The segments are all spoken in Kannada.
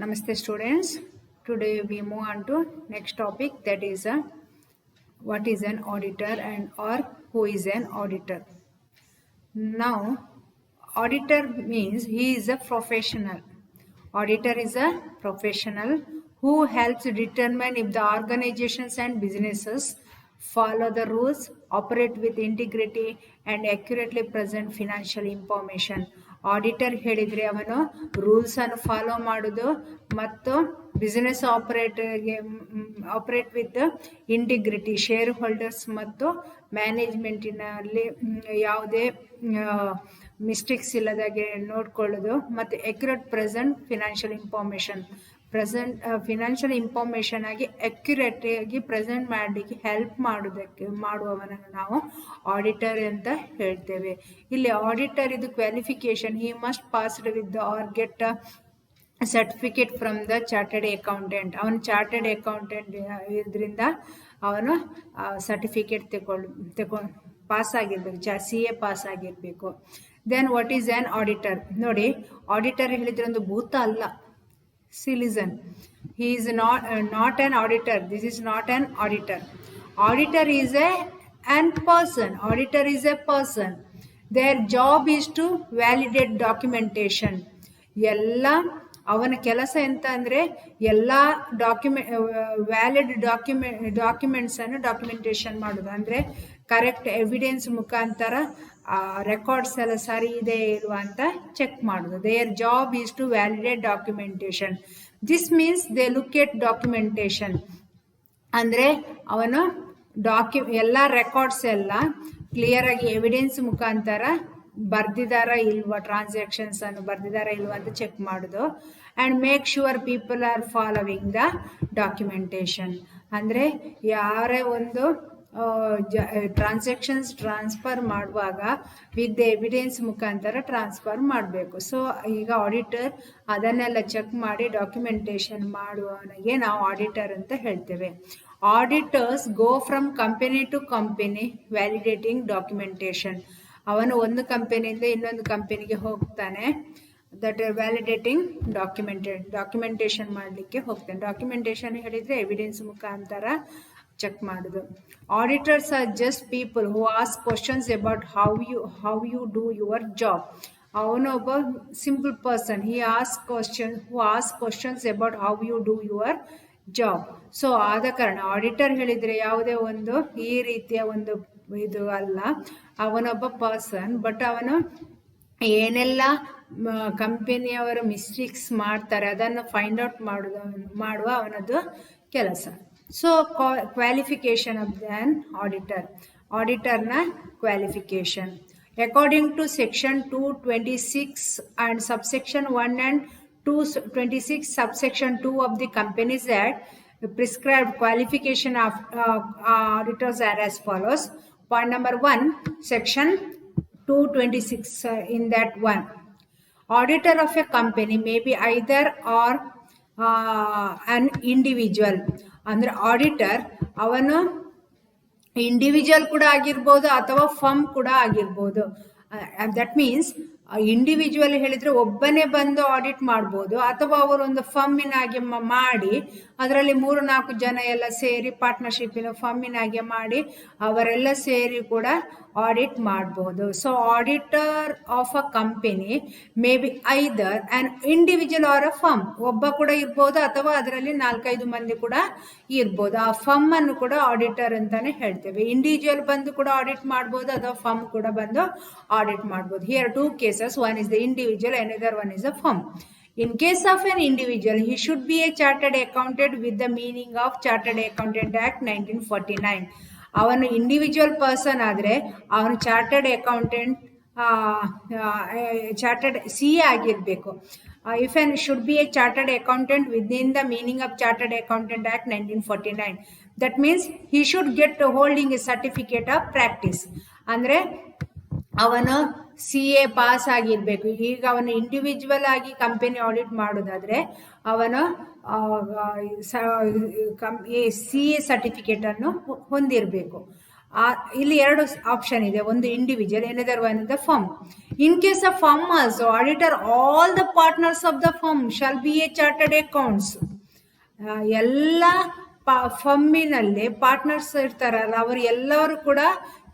Namaste students. Today we move on to next topic, that is what is an auditor and or who is an auditor. Now auditor means he is a professional. Auditor is a professional who helps determine if the organizations and businesses follow the rules, operate with integrity and accurately present financial information. Auditor ಹೇಳಿದರೆ ಅವನು ರೂಲ್ಸ್ ಅನ್ನು ಫಾಲೋ ಮಾಡೋದು ಮತ್ತು business operate with integrity, share holders ಮತ್ತು ಮ್ಯಾನೇಜ್ಮೆಂಟಿನಲ್ಲಿ ಯಾವುದೇ ಮಿಸ್ಟೇಕ್ಸ್ ಇಲ್ಲದಾಗೆ ನೋಡ್ಕೊಳ್ಳೋದು ಮತ್ತು accurate present financial information, financial information ಆಗಿ ಅಕ್ಯುರೇಟ್ ಆಗಿ ಪ್ರೆಸೆಂಟ್ ಮಾಡಲಿಕ್ಕೆ ಹೆಲ್ಪ್ ಮಾಡುವವನನ್ನು ನಾವು ಆಡಿಟರ್ ಅಂತ ಹೇಳ್ತೇವೆ. ಇಲ್ಲಿ ಆಡಿಟರ್ ಇದು qualification, he must passed with or get certificate from the chartered accountant. ಅವನು ಚಾರ್ಟರ್ಡ್ ಅಕೌಂಟೆಂಟ್ ಇದರಿಂದ ಅವನು ಸರ್ಟಿಫಿಕೇಟ್ ತಗೊಂಡು ಪಾಸ್ ಆಗಿರ್ಬೇಕು, CA ಪಾಸ್ ಆಗಿರಬೇಕು. Then what is on auditor? ನೋಡಿ, ಆಡಿಟರ್ ಹೇಳಿದ್ರೆ ಒಂದು ಭೂತ ಅಲ್ಲ. See, listen. He is not an auditor. This is not an auditor. Auditor is an person. Auditor is a person. Their job is to validate documentation. ಎಲ್ಲ ಅವನ ಕೆಲಸ ಎಂತ ಅಂದರೆ ಎಲ್ಲ ವ್ಯಾಲಿಡ್ ಡಾಕ್ಯುಮೆಂಟೇಶನ್ ಮಾಡೋದು. ಅಂದರೆ ಕರೆಕ್ಟ್ ಎವಿಡೆನ್ಸ್ ಮುಖಾಂತರ ರೆಕಾರ್ಡ್ಸ್ ಎಲ್ಲ ಸರಿ ಇದೆ ಇಲ್ವಾ ಅಂತ ಚೆಕ್ ಮಾಡೋದು. Their job is to validate documentation. This means they look at documentation. ಅಂದರೆ ಅವನು ಎಲ್ಲ ರೆಕಾರ್ಡ್ಸ್ ಎಲ್ಲ ಕ್ಲಿಯರ್ ಆಗಿ ಎವಿಡೆನ್ಸ್ ಮುಖಾಂತರ ಬರ್ದಿದಾರ ಇಲ್ವಾ, ಟ್ರಾನ್ಸಾಕ್ಷನ್ಸ್ ಅನ್ನು ಬರ್ದಿದಾರ ಇಲ್ವಾ ಅಂತ ಚೆಕ್ ಮಾಡೋದು. And make sure people are following the documentation. ಅಂದರೆ ಯಾರೇ ಒಂದು ಟ್ರಾನ್ಸಾಕ್ಷನ್ಸ್ ಟ್ರಾನ್ಸ್ಫರ್ ಮಾಡುವಾಗ ವಿತ್ ಎವಿಡೆನ್ಸ್ ಮುಖಾಂತರ ಟ್ರಾನ್ಸ್ಫರ್ ಮಾಡಬೇಕು. ಸೊ ಈಗ ಆಡಿಟರ್ ಅದನ್ನೆಲ್ಲ ಚೆಕ್ ಮಾಡಿ ಡಾಕ್ಯುಮೆಂಟೇಶನ್ ಮಾಡುವವನಿಗೆ ನಾವು ಆಡಿಟರ್ ಅಂತ ಹೇಳ್ತೇವೆ. Auditors go from company to company validating documentation. ಅವನು ಒಂದು ಕಂಪನಿಯಿಂದ ಇನ್ನೊಂದು ಕಂಪನಿಗೆ ಹೋಗ್ತಾನೆ, ದಟ್ ವ್ಯಾಲಿಡೇಟಿಂಗ್ ಡಾಕ್ಯುಮೆಂಟೇಶನ್ ಮಾಡಲಿಕ್ಕೆ ಹೋಗ್ತಾನೆ. ಡಾಕ್ಯುಮೆಂಟೇಶನ್ ಹೇಳಿದರೆ ಎವಿಡೆನ್ಸ್ ಮುಖಾಂತರ ಚೆಕ್ ಮಾಡೋದು. Auditors are just people who ask questions about how you do your job. ಅವನು ಒಬ್ಬ simple person, who ask questions about how you do your job. So ಆದ ಕಾರಣ ಆಡಿಟರ್ ಹೇಳಿದರೆ ಯಾವುದೇ ಒಂದು ಈ ರೀತಿಯ ಒಂದು ಇದು ಅಲ್ಲ, ಅವನೊಬ್ಬ ಪರ್ಸನ್. ಬಟ್ ಅವನು ಏನೆಲ್ಲ ಕಂಪನಿಯವರು ಮಿಸ್ಟೇಕ್ಸ್ ಮಾಡ್ತಾರೆ ಅದನ್ನು ಫೈಂಡ್ ಔಟ್ ಮಾಡುವ ಅವನದ್ದು ಕೆಲಸ. So qualification of an auditor, ಆಡಿಟರ್ನ qualification according to section 226 and subsection 1 and 226 subsection 2 of the Companies Act, prescribed qualification of auditors are as follows. Point number 1, section 226, in that one, auditor of a company may be either or an individual. ಅಂದರೆ ಆಡಿಟರ್ ಅವನು ಇಂಡಿವಿಜುವಲ್ ಕೂಡ ಆಗಿರ್ಬೋದು ಅಥವಾ ಫರ್ಮ್ ಕೂಡ ಆಗಿರ್ಬೋದು. ದಟ್ ಮೀನ್ಸ್ ಇಂಡಿವಿಜುವಲ್ ಹೇಳಿದರೆ ಒಬ್ಬನೇ ಬಂದು ಆಡಿಟ್ ಮಾಡ್ಬೋದು, ಅಥವಾ ಅವರೊಂದು ಫರ್ಮಿನಾಗೆ ಮಾಡಿ ಅದರಲ್ಲಿ 3-4 ಜನ ಎಲ್ಲ ಸೇರಿ ಪಾರ್ಟ್ನರ್ಶಿಪ್ಪಿನ ಫರ್ಮಿನಾಗೆ ಮಾಡಿ ಅವರೆಲ್ಲ ಸೇರಿ ಕೂಡ ಆಡಿಟ್ ಮಾಡ್ಬೋದು. So auditor of a company may be either an individual or a firm. ಒಬ್ಬ ಕೂಡ ಇರ್ಬೋದು ಅಥವಾ ಅದರಲ್ಲಿ 4-5 ಮಂದಿ ಕೂಡ ಇರ್ಬೋದು. ಆ ಫರ್ಮ್ ಅನ್ನು ಕೂಡ ಆಡಿಟರ್ ಅಂತಾನೆ ಹೇಳ್ತೇವೆ. ಇಂಡಿವಿಜುವಲ್ ಬಂದು ಕೂಡ ಆಡಿಟ್ ಮಾಡ್ಬೋದು ಅಥವಾ ಫರ್ಮ್ ಕೂಡ ಬಂದು ಆಡಿಟ್ ಮಾಡ್ಬೋದು. Here 2 cases. One is the individual, another one is the firm. In case of an individual, he should be a chartered accountant with the meaning of Chartered Accountant Act 1949. ಅವನು ಇಂಡಿವಿಜುವಲ್ ಪರ್ಸನ್ ಆದರೆ ಅವನು ಚಾರ್ಟರ್ಡ್ ಅಕೌಂಟೆಂಟ್, ಚಾರ್ಟರ್ಡ್ CA ಆಗಿರಬೇಕು. If an should be a chartered accountant within the meaning of Chartered Accountant Act 1949. That means he should get holding a certificate of practice. ಅಂದರೆ ಅವನು CA ಪಾಸ್ ಆಗಿರಬೇಕು. ಈಗ ಅವನು ಇಂಡಿವಿಜುವಲ್ ಆಗಿ ಕಂಪನಿ ಆಡಿಟ್ ಮಾಡೋದಾದರೆ ಅವನು CA ಸರ್ಟಿಫಿಕೇಟನ್ನು ಹೊಂದಿರಬೇಕು. ಇಲ್ಲಿ ಎರಡು ಆಪ್ಷನ್ ಇದೆ, ಒಂದು individual, another one the firm. In case of firm also auditor all the partners of the firm shall be A chartered accounts. ಎಲ್ಲ ಫರ್ಮಿನಲ್ಲಿ ಪಾರ್ಟ್ನರ್ಸ್ ಇರ್ತಾರಲ್ಲ ಅವರು ಎಲ್ಲರೂ ಕೂಡ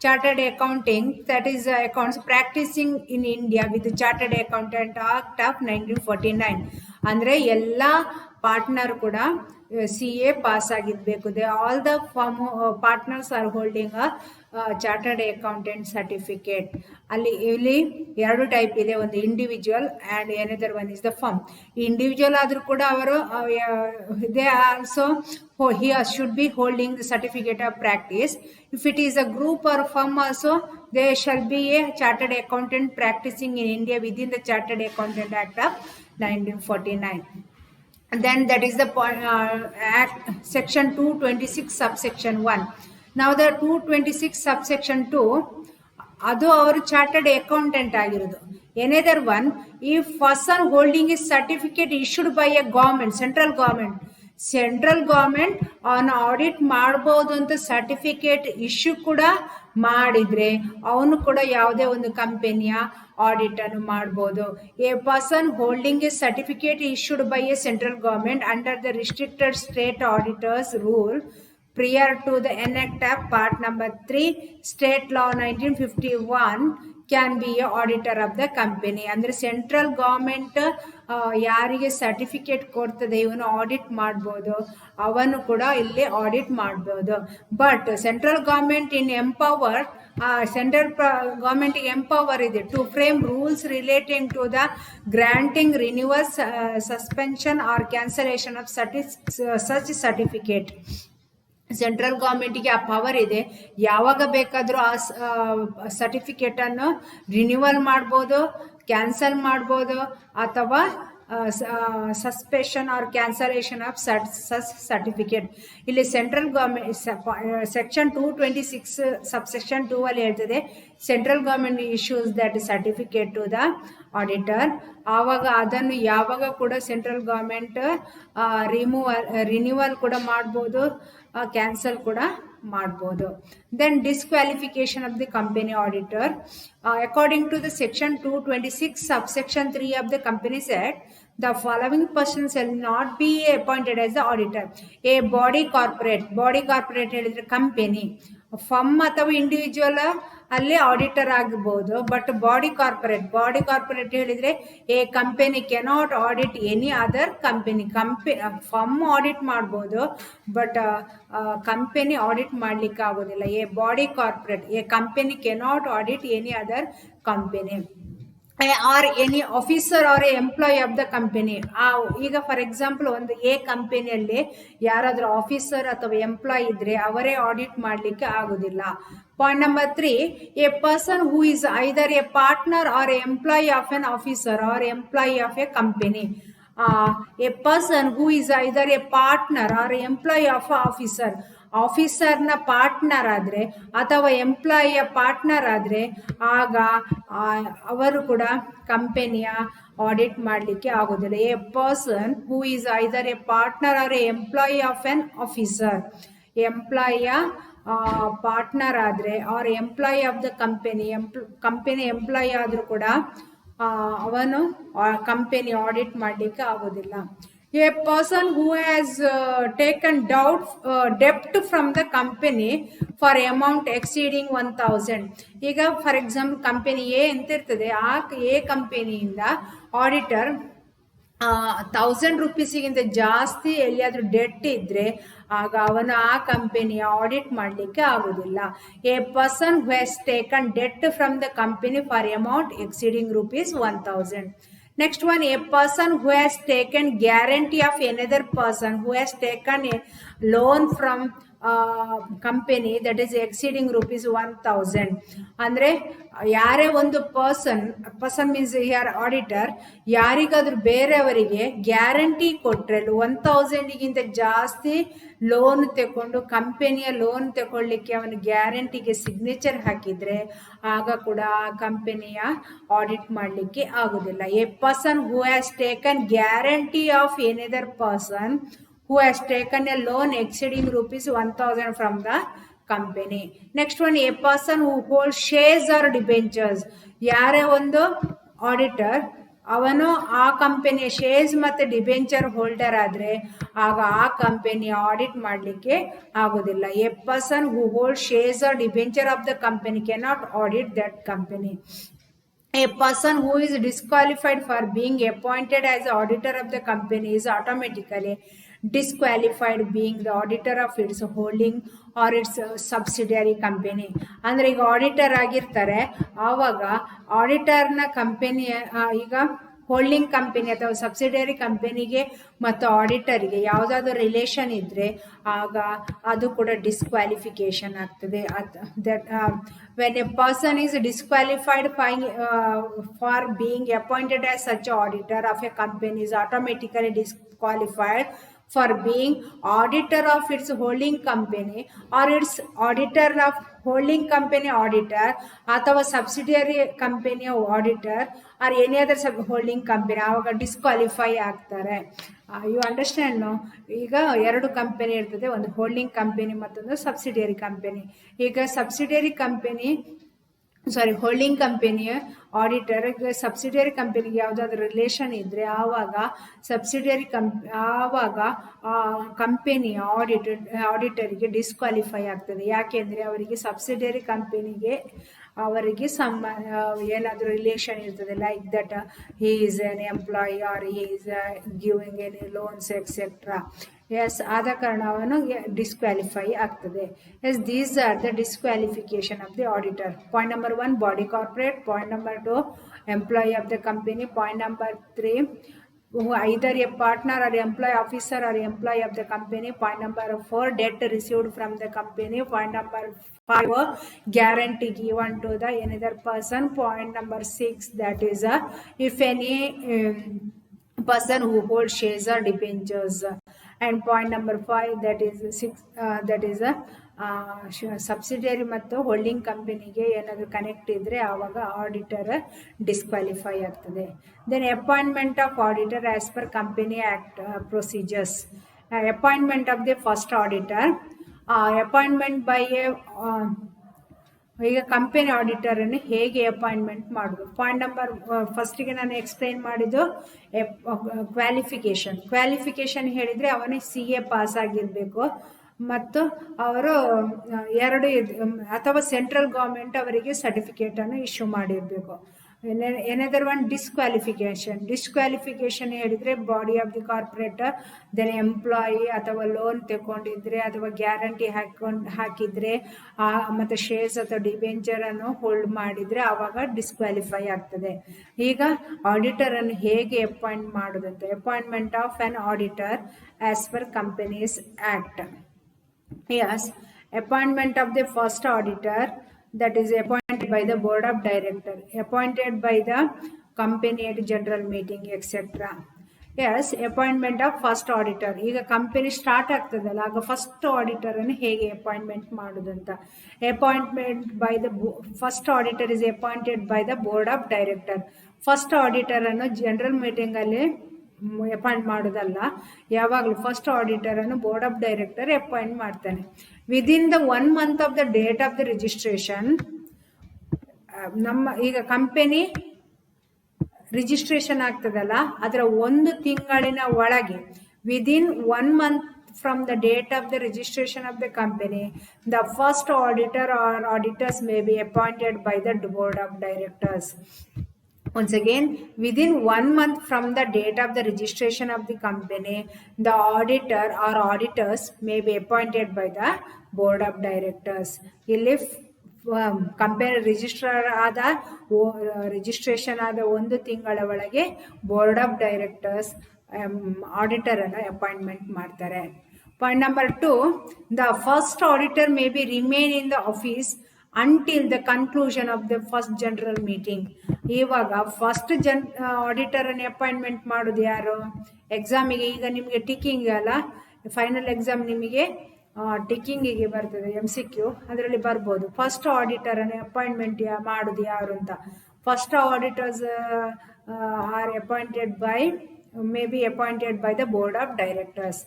chartered accounting, that is accounts practising in India with chartered accountant act of 1949. ಅಂದರೆ ಎಲ್ಲ ಪಾರ್ಟ್ನರ್ ಕೂಡ CA ಪಾಸ್ ಆಗಿರ್ಬೇಕು. They all the firm partners are holding a chartered accountant certificate. ಇಲ್ಲಿ ಎರಡು ಟೈಪ್ ಇದೆ, ಒಂದು individual and another one is the firm. Individual ಆದರೂ ಕೂಡ ಅವರು they also he should be holding the certificate of practice. If it is a group or firm also, there shall be a chartered accountant practicing in India within the Chartered Accountant Act of 1949. And then that is the Act section 226 subsection 1. Now the 226 subsection 2, ಅದು ಅವರು ಚಾರ್ಟರ್ಡ್ ಅಕೌಂಟೆಂಟ್ ಆಗಿರೋದು. ಎನದರ್ ಒನ್, ಈ person holding is certificate issued by A government, central government ಅವನ ಆಡಿಟ್ ಮಾಡ್ಬೋದು ಅಂತ ಸರ್ಟಿಫಿಕೇಟ್ ಇಶ್ಯೂ ಕೂಡ ಮಾಡಿದ್ರೆ ಅವನು ಕೂಡ ಯಾವುದೇ ಒಂದು ಕಂಪನಿಯ ಆಡಿಟ್ ಅನ್ನು ಮಾಡ್ಬೋದು. A person holding A certificate issued by A central government under the restricted state auditors rule prior to the enact of part number 3 state law 1951 can be a auditor of the company. ಅಂದ್ರೆ ಸೆಂಟ್ರಲ್ ಗವರ್ಮೆಂಟ್ ಯಾರಿಗೆ ಸರ್ಟಿಫಿಕೇಟ್ ಕೊಡ್ತದೆ ಇವನು ಆಡಿಟ್ ಮಾಡ್ಬೋದು, ಅವನು ಕೂಡ ಇಲ್ಲಿ ಆಡಿಟ್ ಮಾಡ್ಬೋದು. But central government in empower, central ಗವರ್ಮೆಂಟಿಗೆ ಎಂಪವರ್ ಇದೆ to frame rules relating to the granting, renewal, suspension or cancellation of such certificate. ಸೆಂಟ್ರಲ್ ಗವರ್ಮೆಂಟಿಗೆ ಆ ಪವರ್ ಇದೆ, ಯಾವಾಗ ಬೇಕಾದರೂ ಆ ಸರ್ಟಿಫಿಕೇಟನ್ನು ರಿನ್ಯೂವಲ್ ಮಾಡ್ಬೋದು, ಕ್ಯಾನ್ಸಲ್ ಮಾಡ್ಬೋದು, ಅಥವಾ suspension or cancellation of certificate. ಇಲ್ಲಿ ಸೆಂಟ್ರಲ್ ಗವರ್ಮೆಂಟ್ ಸೆಕ್ಷನ್ 226 ಸಬ್ಸೆಕ್ಷನ್ 2 ಅಲ್ಲಿ ಹೇಳ್ತದೆ, central government issues that certificate to the auditor. ಆವಾಗ ಅದನ್ನು ಯಾವಾಗ ಕೂಡ ಸೆಂಟ್ರಲ್ ಗವರ್ಮೆಂಟ್ ರಿನ್ಯೂವಲ್ ಕೂಡ ಮಾಡ್ಬೋದು, ಕ್ಯಾನ್ಸಲ್ ಕೂಡ ಮಾಡ್ಬೋದು. Then disqualification of the company auditor. According to the section 226 subsection 3 of the companies act, the following persons shall not be appointed as the auditor. A body corporate ಹೇಳಿದ್ರೆ ಕಂಪನಿ, ಫರ್ಮ್ ಅಥವಾ ಇಂಡಿವಿಜುವಲ್ ಅಲ್ಲೇ ಆಡಿಟರ್ ಆಗಬಹುದು. ಬಟ್ ಬಾಡಿ ಕಾರ್ಪೊರೇಟ್ ಹೇಳಿದ್ರೆ a company cannot audit any other company. Firm audit ಮಾಡ್ಬೋದು, ಬಟ್ ಕಂಪನಿ ಆಡಿಟ್ ಮಾಡ್ಲಿಕ್ಕೆ ಆಗೋದಿಲ್ಲ. A body corporate, a company cannot audit any other company or any officer or employee of the company. ಈಗ ಫಾರ್ ಎಕ್ಸಾಂಪಲ್ ಒಂದು ಎ ಕಂಪನಿಯಲ್ಲಿ ಯಾರಾದರೂ ಆಫೀಸರ್ ಅಥವಾ ಎಂಪ್ಲಾಯಿ ಇದ್ರೆ ಅವರೇ ಆಡಿಟ್ ಮಾಡಲಿಕ್ಕೆ ಆಗೋದಿಲ್ಲ. Point number 3, a person who is either a partner or employee of an officer or employee of a company. A person who is either a partner or employee of officer, ಆಫೀಸರ್ನ ಪಾರ್ಟ್ನರ್ ಆದರೆ ಅಥವಾ ಎಂಪ್ಲಾಯಿಯ ಪಾರ್ಟ್ನರ್ ಆದರೆ ಆಗ ಅವರು ಕೂಡ ಕಂಪನಿಯ ಆಡಿಟ್ ಮಾಡಲಿಕ್ಕೆ ಆಗೋದಿಲ್ಲ. A person who is either a partner or a employee of an officer, ಎಂಪ್ಲಾಯಿಯ ಪಾರ್ಟ್ನರ್ ಆದರೆ or employee of the company employee ಆದರೂ ಕೂಡ ಅವನು ಕಂಪನಿ ಆಡಿಟ್ ಮಾಡಲಿಕ್ಕೆ ಆಗೋದಿಲ್ಲ. A person who has taken debt from the company for amount exceeding 1000. ಈಗ ಫಾರ್ ಎಕ್ಸಾಂಪಲ್ ಕಂಪನಿ ಎ ಅಂತ ಇರ್ತದೆ, ಆ ಎ ಕಂಪನಿಯಿಂದ ಆಡಿಟರ್ 1000 ರೂಪೀಸಿಗಿಂತ ಜಾಸ್ತಿ ಎಲ್ಲಿಯಾದ್ರೂ ಡೆಟ್ ಇದ್ರೆ ಆಗ ಅವನು ಆ ಕಂಪನಿಯ ಆಡಿಟ್ ಮಾಡಲಿಕ್ಕೆ ಆಗೋದಿಲ್ಲ. A person who has taken debt from the company for amount exceeding ₹1000. Next one, a person who has taken guarantee of another person, who has taken a loan from company that is exceeding ₹1000. ಅಂದರೆ ಯಾರೇ ಒಂದು ಪರ್ಸನ್ ಮೀನ್ಸ್ ಯಾರ್ ಆಡಿಟರ್ ಯಾರಿಗಾದ್ರೂ ಬೇರೆಯವರಿಗೆ ಗ್ಯಾರಂಟಿ ಕೊಟ್ಟರೆ 1000ಗಿಂತ ಜಾಸ್ತಿ ಲೋನ್ ತಗೊಂಡು ಕಂಪನಿಯ ಲೋನ್ ತಗೊಳ್ಳಿಕ್ಕೆ ಅವನ ಗ್ಯಾರಂಟಿಗೆ ಸಿಗ್ನೇಚರ್ ಹಾಕಿದರೆ ಆಗ ಕೂಡ ಆ ಕಂಪನಿಯ ಆಡಿಟ್ ಮಾಡಲಿಕ್ಕೆ ಆಗೋದಿಲ್ಲ. A person who has taken guarantee of another person who has taken a loan exceeding ₹1000 from the company. Next one, a person who hold shares or debentures. ಯಾರೇ ಒಂದು ಆಡಿಟರ್ ಅವನು ಆ ಕಂಪನಿಯ ಶೇರ್ಸ್ ಮತ್ತೆ ಡಿಬೆಂಚರ್ ಹೋಲ್ಡರ್ ಆದ್ರೆ ಆಗ ಆ ಕಂಪನಿ ಆಡಿಟ್ ಮಾಡಲಿಕ್ಕೆ ಆಗೋದಿಲ್ಲ. A person who hold shares or debenture of the company cannot audit that company. A person who is disqualified for being appointed as the auditor of the company is automatically disqualified being the auditor of its holding or its subsidiary company. ಅಂದ್ರೆ ಈಗ ಆಡಿಟರ್ ಆಗಿರ್ತಾರೆ, ಆವಾಗ ಆಡಿಟರ್ನ ಕಂಪನಿಯ ಈಗ ಹೋಲ್ಡಿಂಗ್ ಕಂಪನಿ ಅಥವಾ ಸಬ್ಸಿಡಿಯರಿ ಕಂಪನಿಗೆ ಮತ್ತು ಆಡಿಟರ್ಗೆ ಯಾವುದಾದ್ರೂ ರಿಲೇಷನ್ ಇದ್ದರೆ ಆಗ ಅದು ಕೂಡ ಡಿಸ್ಕ್ವಾಲಿಫಿಕೇಶನ್ ಆಗ್ತದೆ. When A person is disqualified for being appointed as such auditor of a company is automatically disqualified for being auditor of its holding company or its auditor of holding company auditor ಅಥವಾ subsidiary company auditor or any other holding company ಆವಾಗ ಡಿಸ್ಕ್ವಾಲಿಫೈ ಆಗ್ತಾರೆ. You understand no? ಈಗ ಎರಡು ಕಂಪನಿ ಇರ್ತದೆ, ಒಂದು ಹೋಲ್ಡಿಂಗ್ ಕಂಪನಿ ಮತ್ತೊಂದು ಸಬ್ಸಿಡಿಯರಿ ಕಂಪನಿ. ಈಗ ಸಬ್ಸಿಡಿಯರಿ ಕಂಪನಿ ಹೋಲ್ಡಿಂಗ್ ಕಂಪನಿಯ ಆಡಿಟರ್ ಸಬ್ಸಿಡಿಯರಿ ಕಂಪನಿಗೆ ಯಾವುದಾದ್ರೂ ರಿಲೇಷನ್ ಇದ್ದರೆ ಆವಾಗ ಆವಾಗ ಕಂಪನಿಯ ಆಡಿಟರಿಗೆ ಡಿಸ್ಕ್ವಾಲಿಫೈ ಆಗ್ತದೆ. ಯಾಕೆಂದರೆ ಅವರಿಗೆ ಸಬ್ಸಿಡಿಯರಿ ಕಂಪನಿಗೆ ಅವರಿಗೆ ಏನಾದರೂ ರಿಲೇಷನ್ ಇರ್ತದೆ, like that he is an employee or he is giving any loans etcetera. Yes, ಆದ ಕಾರಣ ಅವನು ಡಿಸ್ಕ್ವಾಲಿಫೈ ಆಗ್ತದೆ. Yes, these are the disqualification of the auditor. Point number 1, body corporate. Point number 2, employee of the company. Point number 3, either a partner or employee officer or employee of the company. Point number 4, debt received from the company. Point number 5, guarantee given to the another person. Point number 6, that is if any person who holds shares or debentures. And point number 5, that is 6, that is subsidiary ಮತ್ತು ಹೋಲ್ಡಿಂಗ್ ಕಂಪನಿಗೆ ಏನಾದರೂ ಕನೆಕ್ಟ್ ಇದ್ದರೆ ಆವಾಗ ಆಡಿಟರ್ ಡಿಸ್ಕ್ವಾಲಿಫೈ ಆಗ್ತದೆ. Then appointment of auditor as per company act procedures. Appointment of the first auditor. Appointment by ಈಗ ಕಂಪನಿ ಆಡಿಟರನ್ನು ಹೇಗೆ ಅಪಾಯಿಂಟ್ಮೆಂಟ್ ಮಾಡೋದು? ಪಾಯಿಂಟ್ ನಂಬರ್ ಫಸ್ಟಿಗೆ ನಾನು ಎಕ್ಸ್ಪ್ಲೈನ್ ಮಾಡಿದ್ದು ಕ್ವಾಲಿಫಿಕೇಷನ್ ಹೇಳಿದರೆ ಅವನಿಗೆ CA ಪಾಸ್ ಆಗಿರಬೇಕು ಮತ್ತು ಅವರು ಅಥವಾ ಸೆಂಟ್ರಲ್ ಗೌರ್ಮೆಂಟ್ ಅವರಿಗೆ ಸರ್ಟಿಫಿಕೇಟನ್ನು ಇಶ್ಯೂ ಮಾಡಿರಬೇಕು. ಎನದರ್ ಒನ್ ಡಿಸ್ಕ್ವಾಲಿಫಿಕೇಶನ್ ಹೇಳಿದರೆ body of the corporator, then employee ಅಥವಾ ಲೋನ್ ತಗೊಂಡಿದ್ರೆ ಅಥವಾ ಗ್ಯಾರಂಟಿ ಹಾಕಿದರೆ ಮತ್ತು ಶೇರ್ಸ್ ಅಥವಾ ಡಿಬೆಂಚರನ್ನು ಹೋಲ್ಡ್ ಮಾಡಿದರೆ ಆವಾಗ ಡಿಸ್ಕ್ವಾಲಿಫೈ ಆಗ್ತದೆ. ಈಗ ಆಡಿಟರನ್ನು ಹೇಗೆ ಅಪಾಯಿಂಟ್ ಮಾಡೋದಂತ, appointment of an auditor as per companies act. Yes, appointment of the first auditor, that is appointed by the board of director, appointed by the company at general meeting, etc. Yes, appointment of first auditor. ಈಗ ಕಂಪನಿ ಸ್ಟಾರ್ಟ್ ಆಗ್ತದಲ್ಲ ಆಗ ಫಸ್ಟ್ ಆಡಿಟರನ್ನು ಹೇಗೆ ಅಪಾಯಿಂಟ್ಮೆಂಟ್ ಮಾಡೋದಂತ. Appointment by the first auditor is appointed by the board of director. First ಆಡಿಟರನ್ನು ಜನರಲ್ ಮೀಟಿಂಗಲ್ಲಿ ಅಪಾಯಿಂಟ್ ಮಾಡೋದಲ್ಲ, ಯಾವಾಗಲೂ ಫಸ್ಟ್ ಆಡಿಟರನ್ನು ಬೋರ್ಡ್ ಆಫ್ ಡೈರೆಕ್ಟರ್ ಅಪಾಯಿಂಟ್ ಮಾಡ್ತಾನೆ. Within the 1 month of the date of the registration. ನಮ್ಮ ಈಗ ಕಂಪನಿ ರಿಜಿಸ್ಟ್ರೇಷನ್ ಆಗ್ತದಲ್ಲ ಅದರ 1 ತಿಂಗಳಿನ ಒಳಗೆ, within 1 month from the date of the registration of the company, the first auditor or auditors may be appointed by the board of directors. Once again, within 1 month from the date of the registration of the company, the auditor or auditors may be appointed by the board of directors. If company registration ಆದ 1 ತಿಂಗಳ ಒಳಗೆ ಬೋರ್ಡ್ ಆಫ್ ಡೈರೆಕ್ಟರ್ಸ್ ಆಡಿಟರನ್ನು ಅಪಾಯಿಂಟ್ಮೆಂಟ್ ಮಾಡ್ತಾರೆ. Point number 2, the first auditor may be remain in the office until the conclusion of the first general meeting. ಇವಾಗ ಫಸ್ಟ್ ಆಡಿಟರನ್ನು ಅಪಾಯಿಂಟ್ಮೆಂಟ್ ಮಾಡೋದು ಯಾರು? ಎಕ್ಸಾಮಿಗೆ ಈಗ ನಿಮಗೆ ಟಿಕ್ಕಿಂಗ್ ಅಲ್ಲ, ಫೈನಲ್ ಎಕ್ಸಾಮ್ ನಿಮಗೆ ಟಿಕ್ಕಿಂಗಿಗೆ ಬರ್ತದೆ, MCQ, ಅದರಲ್ಲಿ ಬರ್ಬೋದು ಫಸ್ಟ್ ಆಡಿಟರನ್ನು ಅಪಾಯಿಂಟ್ಮೆಂಟ್ ಮಾಡೋದು ಯಾರು ಅಂತ. First auditors R appointed by, may be appointed by the board of directors.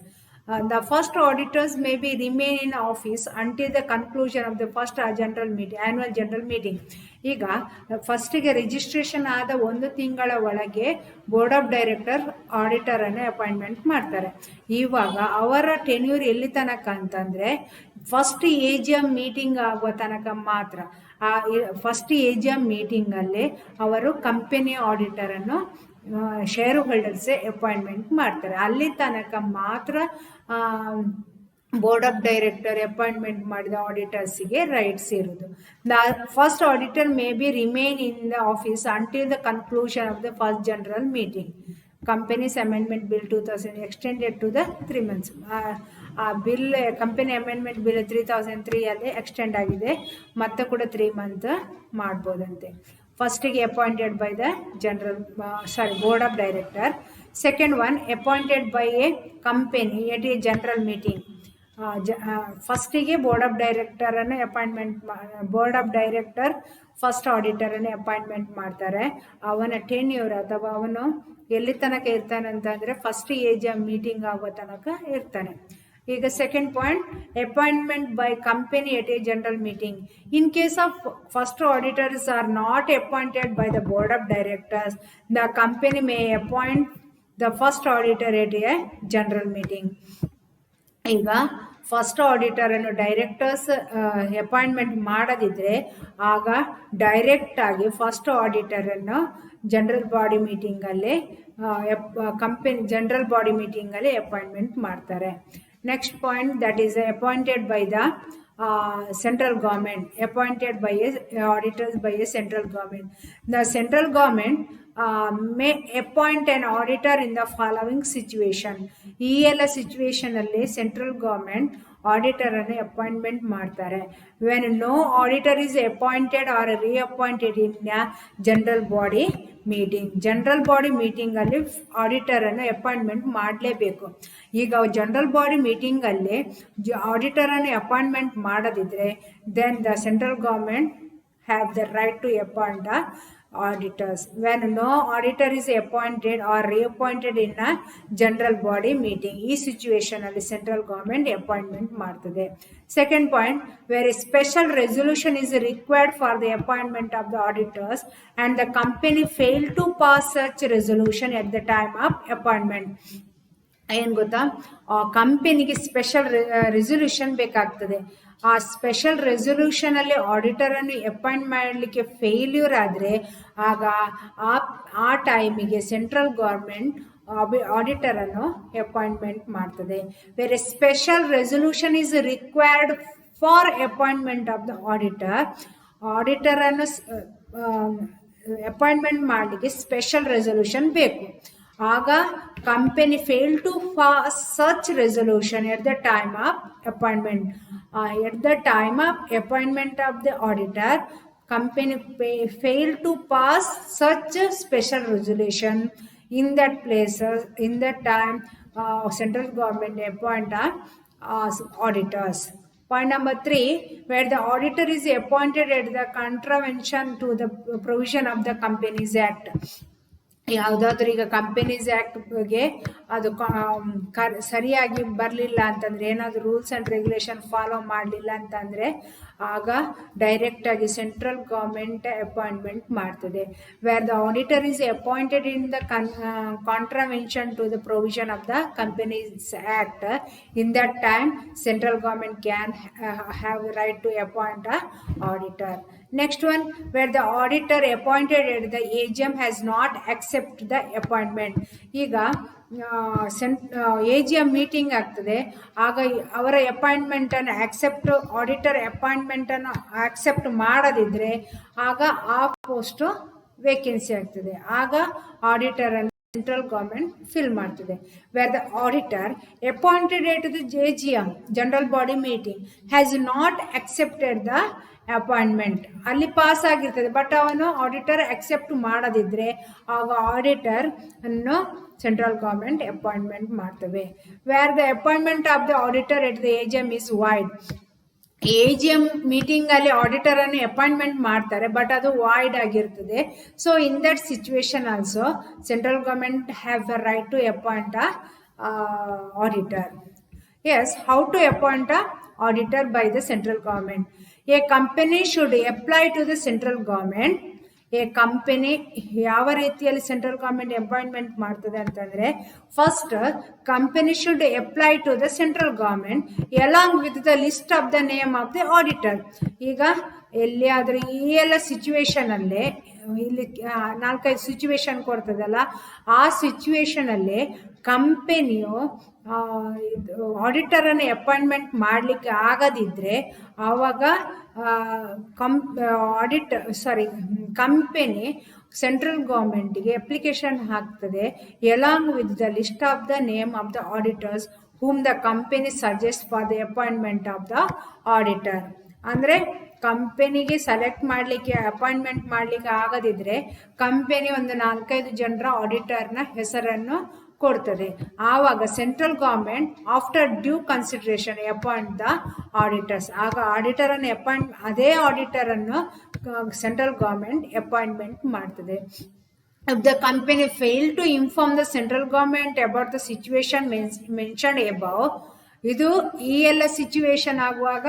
The first auditors may be remain in office until the conclusion of the first general meeting, annual general meeting. ಈಗ ಫಸ್ಟಿಗೆ ರಿಜಿಸ್ಟ್ರೇಷನ್ ಆದ 1 ತಿಂಗಳ ಒಳಗೆ ಬೋರ್ಡ್ ಆಫ್ ಡೈರೆಕ್ಟರ್ ಆಡಿಟರ್ ಅನ್ನು ಅಪಾಯಿಂಟ್ಮೆಂಟ್ ಮಾಡ್ತಾರೆ. ಇವಾಗ ಅವರ ಟೆನ್ಯೂರ್ ಎಲ್ಲಿ ತನಕ ಅಂತಂದ್ರೆ ಫಸ್ಟ್ AGM ಮೀಟಿಂಗ್ ಆಗುವ ತನಕ ಮಾತ್ರ. ಆ ಫಸ್ಟ್ AGM ಮೀಟಿಂಗ್ ಅಲ್ಲಿ ಅವರು ಕಂಪನಿ ಆಡಿಟರ್ ಅನ್ನು ಶೇರ್ ಹೋಲ್ಡರ್ಸೇ ಅಪಾಯಿಂಟ್ಮೆಂಟ್ ಮಾಡ್ತಾರೆ. ಅಲ್ಲಿ ತನಕ ಮಾತ್ರ ಬೋರ್ಡ್ ಆಫ್ ಡೈರೆಕ್ಟರ್ ಅಪಾಯಿಂಟ್ಮೆಂಟ್ ಮಾಡಿದ ಆಡಿಟರ್ಸ್ಗೆ ರೈಟ್ಸ್ ಇರೋದು. The first auditor may be remain in the office until the conclusion of the first general meeting. Companies amendment bill 2000 extended to the 3 months. ಆ ಬಿಲ್ ಕಂಪನಿ ಅಮೆಂಡ್ಮೆಂಟ್ ಬಿಲ್ 3003 ಅಲ್ಲಿ ಎಕ್ಸ್ಟೆಂಡ್ ಆಗಿದೆ, ಮತ್ತೆ ಕೂಡ 3 months ಮಾಡ್ಬೋದಂತೆ. ಫಸ್ಟಿಗೆ appointed by the board of director. Second one appointed by A company at a general meeting. ಫಸ್ಟಿಗೆ ಬೋರ್ಡ್ ಆಫ್ ಡೈರೆಕ್ಟರ್ ಅನ್ನು board of director first auditor ಅನ್ನು ಅಪಾಯಿಂಟ್ಮೆಂಟ್ ಮಾಡ್ತಾರೆ. ಅವನ ಟೆನ್ಯೂರ್ ಅಥವಾ ಅವನು ಎಲ್ಲಿ ತನಕ ಇರ್ತಾನೆ ಅಂತಂದ್ರೆ ಫಸ್ಟ್ AGM ಮೀಟಿಂಗ್ ಆಗೋ ತನಕ ಇರ್ತಾನೆ. ಈಗ second point, appointment by company at a general meeting. In case of first auditors are not appointed by the board of directors, the company may appoint the first auditor at a general meeting. ಈಗ ಫಸ್ಟ್ ಆಡಿಟರ್ ಅನ್ನು ಡೈರೆಕ್ಟರ್ಸ್ ಅಪಾಯಿಂಟ್ಮೆಂಟ್ ಮಾಡದಿದ್ರೆ ಆಗ ಡೈರೆಕ್ಟ್ ಆಗಿ ಫಸ್ಟ್ ಆಡಿಟರ್ ಅನ್ನು ಜನರಲ್ ಬಾಡಿ ಮೀಟಿಂಗ್ ಅಲ್ಲಿ ಜನರಲ್ ಬಾಡಿ ಮೀಟಿಂಗ್ ಅಲ್ಲಿ ಅಪಾಯಿಂಟ್ಮೆಂಟ್ ಮಾಡ್ತಾರೆ. Next point, that is appointed by the central government, appointed by auditors by a central government. The central government may appoint an auditor in the following situation. ಈ ಎಲ್ಲ ಸಿಚುವೇಶನ್ ಅಲ್ಲಿ ಸೆಂಟ್ರಲ್ ಗವರ್ಮೆಂಟ್ ಆಡಿಟರ್ ಅನ್ನು ಅಪಾಯಿಂಟ್ಮೆಂಟ್ ಮಾಡ್ತಾರೆ. When no auditor is appointed or reappointed in general body meeting. General body meeting ಅಲ್ಲಿ ಆಡಿಟರ್ ಅನ್ನು ಅಪಾಯಿಂಟ್ಮೆಂಟ್ ಮಾಡಲೇಬೇಕು. ಈಗ ಜನರಲ್ ಬಾಡಿ ಮೀಟಿಂಗ್ ಅಲ್ಲಿ ಆಡಿಟರ್ ಅನ್ನು ಅಪಾಯಿಂಟ್ಮೆಂಟ್ ಮಾಡದಿದ್ರೆ then the central government have the right to appoint auditors. When no auditor is appointed or reappointed in a general body meeting, ಈ ಸಿಚುವೇಶನ್ ಅಲ್ಲಿ ಸೆಂಟ್ರಲ್ ಗವರ್ಮೆಂಟ್ ಅಪಾಯಿಂಟ್ಮೆಂಟ್ ಮಾಡ್ತದೆ. Second point, where a special resolution is required for the appointment of the auditors and the company fail to pass such resolution at the time of appointment. ಏನ್ ಗೊತ್ತಾ, ಕಂಪನಿಗೆ ಸ್ಪೆಷಲ್ ರೆಸೊಲ್ಯೂಷನ್ ಬೇಕಾಗ್ತದೆ. ಆ ಸ್ಪೆಷಲ್ ರೆಸೊಲ್ಯೂಷನ್ ಅಲ್ಲಿ ಆಡಿಟರ್ ಅನ್ನು ಅಪಾಯಿಂಟ್ ಮಾಡಲಿಕ್ಕೆ ಫೇಲ್ಯೂರ್ ಆದ್ರೆ ಆಗ ಆ ಟೈಮಿಗೆ ಸೆಂಟ್ರಲ್ ಗವರ್ಮೆಂಟ್ ಆಡಿಟರ್ ಅನ್ನು ಅಪಾಯಿಂಟ್ಮೆಂಟ್ ಮಾಡ್ತದೆ. Where special resolution is required for appointment of the auditor ಅನ್ನು ಅಪಾಯಿಂಟ್ಮೆಂಟ್ ಮಾಡಲಿಕ್ಕೆ ಸ್ಪೆಷಲ್ ರೆಸೊಲ್ಯೂಷನ್ ಬೇಕು. ಆಗ company fail to pass such resolution at the time of appointment. At the time of appointment of the auditor, company fail to pass such a special resolution. In that places, in that time, central government appoint auditors. Point number 3, where the auditor is appointed at the contravention to the provision of the Companies Act. ಯಾವುದಾದ್ರೂ ಈಗ ಕಂಪನೀಸ್ ಆ್ಯಕ್ಟ್ಗೆ ಅದು ಸರಿಯಾಗಿ ಬರಲಿಲ್ಲ ಅಂತಂದರೆ, ಏನಾದರೂ ರೂಲ್ಸ್ ಆ್ಯಂಡ್ ರೆಗ್ಯುಲೇಷನ್ ಫಾಲೋ ಮಾಡಲಿಲ್ಲ ಅಂತಂದರೆ ಆಗ ಡೈರೆಕ್ಟಾಗಿ ಸೆಂಟ್ರಲ್ ಗೌರ್ಮೆಂಟ್ ಅಪಾಯಿಂಟ್ಮೆಂಟ್ ಮಾಡ್ತದೆ. Where the auditor is appointed in the contravention to the provision of the companies act, in that time central government can have right to appoint a auditor. Next one, where the auditor appointed at the AGM has not accepted the appointment. ಈಗ AGM ಮೀಟಿಂಗ್ ಆಗ್ತದೆ, ಆಗ ಅವರ ಅಪಾಯಿಂಟ್ಮೆಂಟ್ ಅನ್ನು ಆಡಿಟರ್ ಅಪಾಯಿಂಟ್ಮೆಂಟ್ ಅನ್ನು ಆಕ್ಸೆಪ್ಟ್ ಮಾಡದಿದ್ರೆ ಆಗ ಆ ಪೋಸ್ಟ್ ವೇಕೆನ್ಸಿ ಆಗ್ತದೆ. ಆಗ ಆಡಿಟರ್ ಅನ್ನು ಸೆಂಟ್ರಲ್ ಗವರ್ಮೆಂಟ್ ಫಿಲ್ ಮಾಡ್ತದೆ. Where the auditor appointed at the AGM general body meeting has not accepted the appointment, ಅಲ್ಲಿ ಪಾಸ್ ಆಗಿರ್ತದೆ ಬಟ್ ಅವನು ಆಡಿಟರ್ ಅಕ್ಸೆಪ್ಟ್ ಮಾಡದಿದ್ರೆ ಆಗ ಆಡಿಟರ್ ಅನ್ನು ಸೆಂಟ್ರಲ್ ಗವರ್ಮೆಂಟ್ ಅಪಾಯಿಂಟ್ಮೆಂಟ್ ಮಾಡ್ತವೆ. Where the appointment of the auditor at the AGM is void. AGM meeting ಅಲ್ಲಿ ಆಡಿಟರ್ ಅನ್ನು ಅಪಾಯಿಂಟ್ಮೆಂಟ್ ಮಾಡ್ತಾರೆ ಬಟ್ ಅದು ವಾಯ್ಡ್ ಆಗಿರ್ತದೆ. So in that situation also central government have the right to appoint auditor. Yes, how to appoint a auditor by the central government. A company should apply to the central government. A company ಯಾವ ರೀತಿಯಲ್ಲಿ ಸೆಂಟ್ರಲ್ ಗೌರ್ಮೆಂಟ್ ಅಪಾಯಿಂಟ್ಮೆಂಟ್ ಮಾಡ್ತದೆ ಅಂತಂದ್ರೆ, first company should apply to the central government along with the list of the name of the auditor. ಈಗ ಎಲ್ಲಿಯಾದ್ರೂ ಈ ಎಲ್ಲ ಸಿಚುವೇಶನ್ ಅಲ್ಲಿ ಇಲ್ಲಿ 4-5 ಸಿಚುವೇಶನ್ ಕೊಡ್ತದಲ್ಲ, ಆ ಸಿಚುವೇಶನ್ ಅಲ್ಲಿ ಕಂಪನಿಯು ಆಡಿಟರ್ ಅನ್ನು ಅಪಾಯಿಂಟ್ಮೆಂಟ್ ಮಾಡ್ಲಿಕ್ಕೆ ಆಗದಿದ್ರೆ ಆವಾಗ ಕಂಪನಿ ಸೆಂಟ್ರಲ್ ಗೌರ್ಮೆಂಟ್ಗೆ ಅಪ್ಲಿಕೇಶನ್ ಹಾಕ್ತದೆ along with the list of the name of the auditors whom the company suggests for the appointment of the auditor. ಅಂದ್ರೆ ಕಂಪನಿಗೆ ಸೆಲೆಕ್ಟ್ ಮಾಡಲಿಕ್ಕೆ ಅಪಾಯಿಂಟ್ಮೆಂಟ್ ಮಾಡಲಿಕ್ಕೆ ಆಗದಿದ್ರೆ ಕಂಪನಿ ಒಂದು 4-5 ಜನರ ಆಡಿಟರ್ನ ಹೆಸರನ್ನು ಕೊಡ್ತದೆ. ಆವಾಗ central government after due consideration appoint the auditors. ಆಗ ಆಡಿಟರ್ ಅನ್ನು ಅದೇ ಆಡಿಟರ್ ಅನ್ನು ಸೆಂಟ್ರಲ್ ಗೌರ್ಮೆಂಟ್ ಅಪಾಯಿಂಟ್ಮೆಂಟ್ ಮಾಡ್ತದೆ. If the company failed to inform the central government about the situation mentioned above, ಇದು ಈ ಎಲ್ಲ ಸಿಚುವೇಶನ್ ಆಗುವಾಗ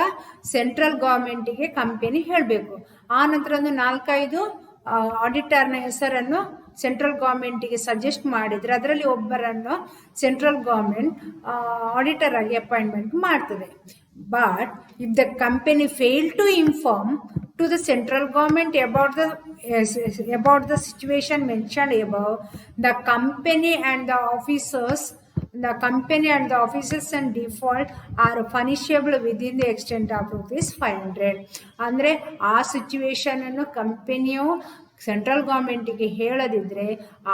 ಸೆಂಟ್ರಲ್ ಗೌರ್ಮೆಂಟಿಗೆ ಕಂಪನಿ ಹೇಳಬೇಕು. ಆ ನಂತರ ಒಂದು 4-5 ಆಡಿಟರ್ನ ಹೆಸರನ್ನು ಸೆಂಟ್ರಲ್ ಗೌರ್ಮೆಂಟಿಗೆ ಸಜೆಸ್ಟ್ ಮಾಡಿದ್ರೆ ಅದರಲ್ಲಿ ಒಬ್ಬರನ್ನು ಸೆಂಟ್ರಲ್ ಗೌರ್ಮೆಂಟ್ ಆಡಿಟರ್ ಆಗಿ ಅಪಾಯಿಂಟ್ಮೆಂಟ್ ಮಾಡ್ತದೆ. But if the company fail to inform to the central government about the situation mentioned above, the company and the officers in default are punishable within the extent of ₹500. ಅಂದ್ರೆ ಆ ಸಿಚುವೇಶನ್ ಅನ್ನು ಕಂಪನಿಯು ಸೆಂಟ್ರಲ್ ಗೌರ್ಮೆಂಟಿಗೆ ಹೇಳದಿದ್ರೆ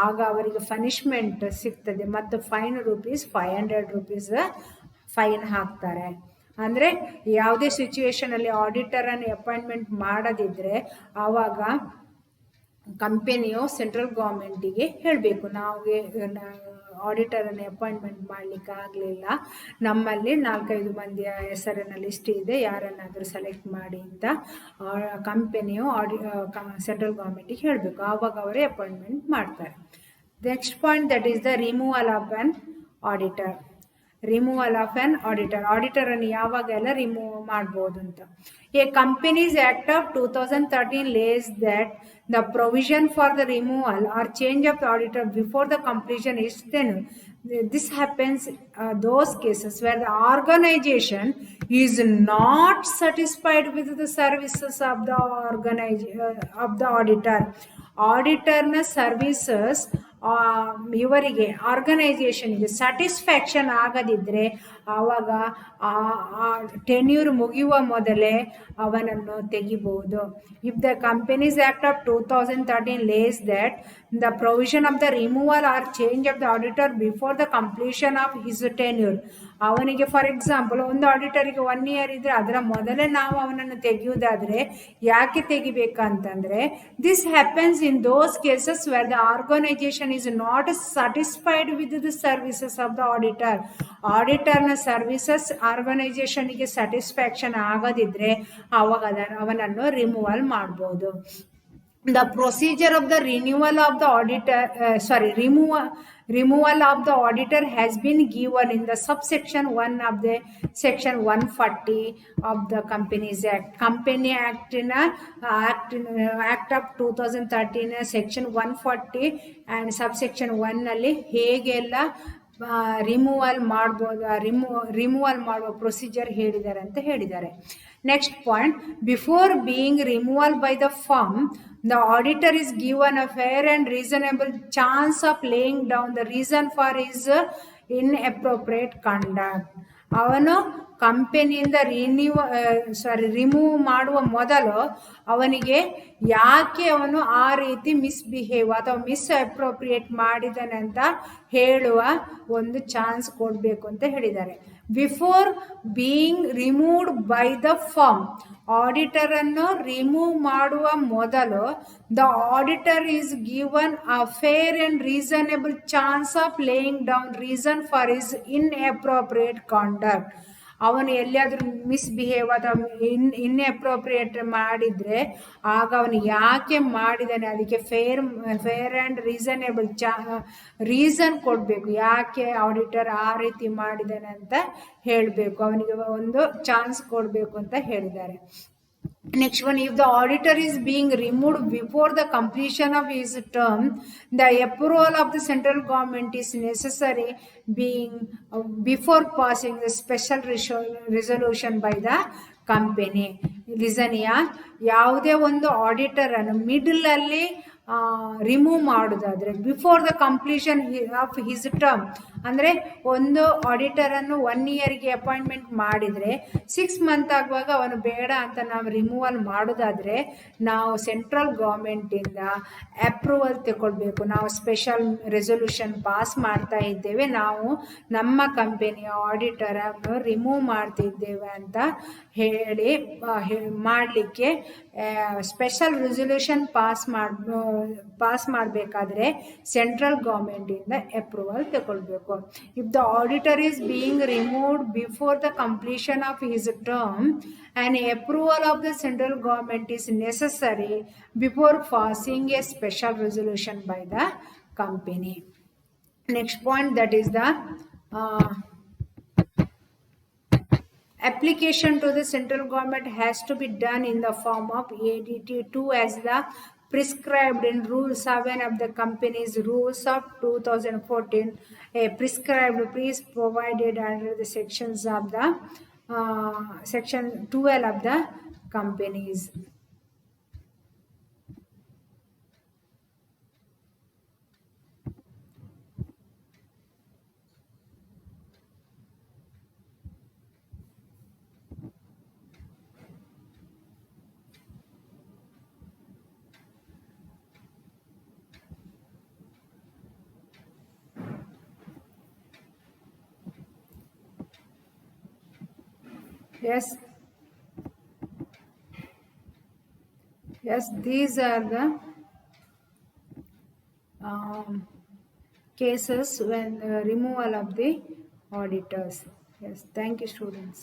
ಆಗ ಅವರಿಗೆ ಪನಿಷ್ಮೆಂಟ್ ಸಿಗ್ತದೆ ಮತ್ತು ಫೈನ್ ₹500 ಫೈನ್ ಹಾಕ್ತಾರೆ. ಅಂದರೆ ಯಾವುದೇ ಸಿಚುವೇಶನ್ ಅಲ್ಲಿ ಆಡಿಟರ್ ಅನ್ನು ಅಪಾಯಿಂಟ್ಮೆಂಟ್ ಮಾಡದಿದ್ರೆ ಆವಾಗ ಕಂಪನಿಯು ಸೆಂಟ್ರಲ್ ಗೌರ್ಮೆಂಟಿಗೆ ಹೇಳಬೇಕು, ನಾವು ಆಡಿಟರ್ ಅನ್ನು ಅಪಾಯಿಂಟ್ಮೆಂಟ್ ಮಾಡಲಿಕ್ಕೆ ಆಗಲಿಲ್ಲ, ನಮ್ಮಲ್ಲಿ 4-5 ಮಂದಿಯ ಹೆಸರಿನ ಲಿಸ್ಟ್ ಇದೆ, ಯಾರನ್ನಾದರೂ ಸೆಲೆಕ್ಟ್ ಮಾಡಿ ಅಂತ ಕಂಪನಿಯು ಸೆಂಟ್ರಲ್ ಗೌರ್ಮೆಂಟಿಗೆ ಹೇಳಬೇಕು. ಆವಾಗ ಅವರೇ ಅಪಾಯಿಂಟ್ಮೆಂಟ್ ಮಾಡ್ತಾರೆ. Next point, that is the removal of an auditor. Removal of an auditor. Auditor ಅನ್ನು ಯಾವಾಗೆಲ್ಲ ರಿಮೂವ್ ಮಾಡ್ಬೋದು ಅಂತ. A companies act of 2013 lays that the provision for the removal or change of the auditor before the completion is then. This happens those cases where the organization is not satisfied with the services of the auditor. ಆಡಿಟರ್ನ ಸರ್ವಿಸಸ್ ಇವರಿಗೆ ಆರ್ಗನೈಸೇಷನ್ಗೆ ಸ್ಯಾಟಿಸ್ಫ್ಯಾಕ್ಷನ್ ಆಗದಿದ್ದರೆ ಆವಾಗ ಟೆನ್ಯೂರ್ ಮುಗಿಯುವ ಮೊದಲೇ ಅವನನ್ನು ತೆಗಿಬಹುದು. If the companies act of 2013 lays that the provision of the removal or change of the auditor before the completion of his tenure, ಅವನಿಗೆ ಫಾರ್ ಎಕ್ಸಾಂಪಲ್ ಒಂದು ಆಡಿಟರಿಗೆ 1 year ಇದ್ರೆ ಅದರ ಮೊದಲೇ ನಾವು ಅವನನ್ನು ತೆಗೆಯುವುದಾದ್ರೆ ಯಾಕೆ ತೆಗಿಬೇಕಂತಂದ್ರೆ, this happens in those cases where the organisation is not satisfied with the services of the auditor. ಆಡಿಟರ್ನ ಸರ್ವಿಸಸ್ ಆರ್ಗನೈಸೇಷನ್ಗೆ ಸ್ಯಾಟಿಸ್ಫ್ಯಾಕ್ಷನ್ ಆಗದಿದ್ರೆ ಆವಾಗ ಅವನನ್ನು ರಿಮೂವಲ್ ಮಾಡ್ಬೋದು. The procedure of the removal of the auditor has been given in the subsection 1 of the section 140 of the Companies Act. Company Act of 2013 section 140 and subsection 1 ನಲ್ಲಿ ಹೇಗೆಲ್ಲ ರಿಮೂವಲ್ ಮಾಡ್ಬೋದು, ರಿಮೂವಲ್ ಮಾಡುವ ಪ್ರೊಸೀಜರ್ ಹೇಳಿದ್ದಾರೆ ಅಂತ ಹೇಳಿದ್ದಾರೆ. Next point, before being removal by the firm, the auditor is given a fair and reasonable chance of laying down the reason for his inappropriate conduct. ಅವನು ಕಂಪನಿಯಿಂದ ರಿಮೂವ್ ಮಾಡುವ ಮೊದಲು ಅವನಿಗೆ ಯಾಕೆ ಅವನು ಆ ರೀತಿ ಮಿಸ್ಬಿಹೇವ್ ಅಥವಾ ಮಿಸ್ಅಪ್ರೋಪ್ರಿಯೇಟ್ ಮಾಡಿದಾನೆ ಅಂತ ಹೇಳುವ ಒಂದು ಚಾನ್ಸ್ ಕೊಡಬೇಕು ಅಂತ ಹೇಳಿದ್ದಾರೆ. Before being removed by the firm, auditor ಅನ್ನು ರಿಮೂವ್ ಮಾಡುವ ಮೊದಲು the auditor is given a fair and reasonable chance of laying down reason for his inappropriate conduct. ಅವನು ಎಲ್ಲಿಯಾದರೂ ಮಿಸ್ಬಿಹೇವ್ ಅಥವಾ ಇನ್ಅಪ್ರೋಪ್ರಿಯೇಟ್ ಮಾಡಿದರೆ ಆಗ ಅವನು ಯಾಕೆ ಮಾಡಿದ್ದಾನೆ ಅದಕ್ಕೆ ಫೇರ್ ಆ್ಯಂಡ್ ರೀಸನೇಬಲ್ ರೀಸನ್ ಕೊಡಬೇಕು, ಯಾಕೆ ಆಡಿಟರ್ ಆ ರೀತಿ ಮಾಡಿದ್ದಾನೆ ಅಂತ ಹೇಳಬೇಕು, ಅವನಿಗೆ ಒಂದು ಚಾನ್ಸ್ ಕೊಡಬೇಕು ಅಂತ ಹೇಳಿದ್ದಾರೆ. Next one, if the auditor is being removed before the completion of his term, the approval of the central government is necessary being before passing the special resolution by the company. ರೀಸನಿಯ ಯಾವುದೇ ಒಂದು ಆಡಿಟರನ್ನು ಮಿಡಲಲ್ಲಿ ರಿಮೂವ್ ಮಾಡೋದಾದರೆ before the completion of his term, ಅಂದರೆ ಒಂದು ಆಡಿಟರನ್ನು 1 ಇಯರ್ಗೆ ಅಪಾಯಿಂಟ್ಮೆಂಟ್ ಮಾಡಿದರೆ 6 ಮಂತ್ ಆಗುವಾಗ ಅವನು ಬೇಡ ಅಂತ ನಾವು ರಿಮೂವಲ್ ಮಾಡೋದಾದರೆ ನಾವು ಸೆಂಟ್ರಲ್ ಗೌರ್ಮೆಂಟಿಂದ ಅಪ್ರೂವಲ್ ತಗೊಳ್ಬೇಕು. ನಾವು ಸ್ಪೆಷಲ್ ರೆಸೊಲ್ಯೂಷನ್ ಪಾಸ್ ಮಾಡ್ತಾ ಇದ್ದೇವೆ, ನಾವು ನಮ್ಮ ಕಂಪನಿಯ ಆಡಿಟರನ್ನು ರಿಮೂವ್ ಮಾಡ್ತಿದ್ದೇವೆ ಅಂತ ಹೇಳಿ ಮಾಡಲಿಕ್ಕೆ ಸ್ಪೆಷಲ್ ರೆಸೊಲ್ಯೂಷನ್ ಪಾಸ್ ಮಾಡಬೇಕಾದ್ರೆ ಸೆಂಟ್ರಲ್ ಗೌರ್ಮೆಂಟಿಂದ ಅಪ್ರೂವಲ್ ತಗೊಳ್ಬೇಕು. If the auditor is being removed before the completion of his term and approval of the central government is necessary before passing a special resolution by the company. Next point, that is the application to the central government has to be done in the form of ADT2 as the prescribed in Rule 7 of the Companies Rules of 2014. A prescribed is provided under the sections of the section 12 of the Companies. Yes, these are the cases when removal of the auditors. Yes, thank you, students.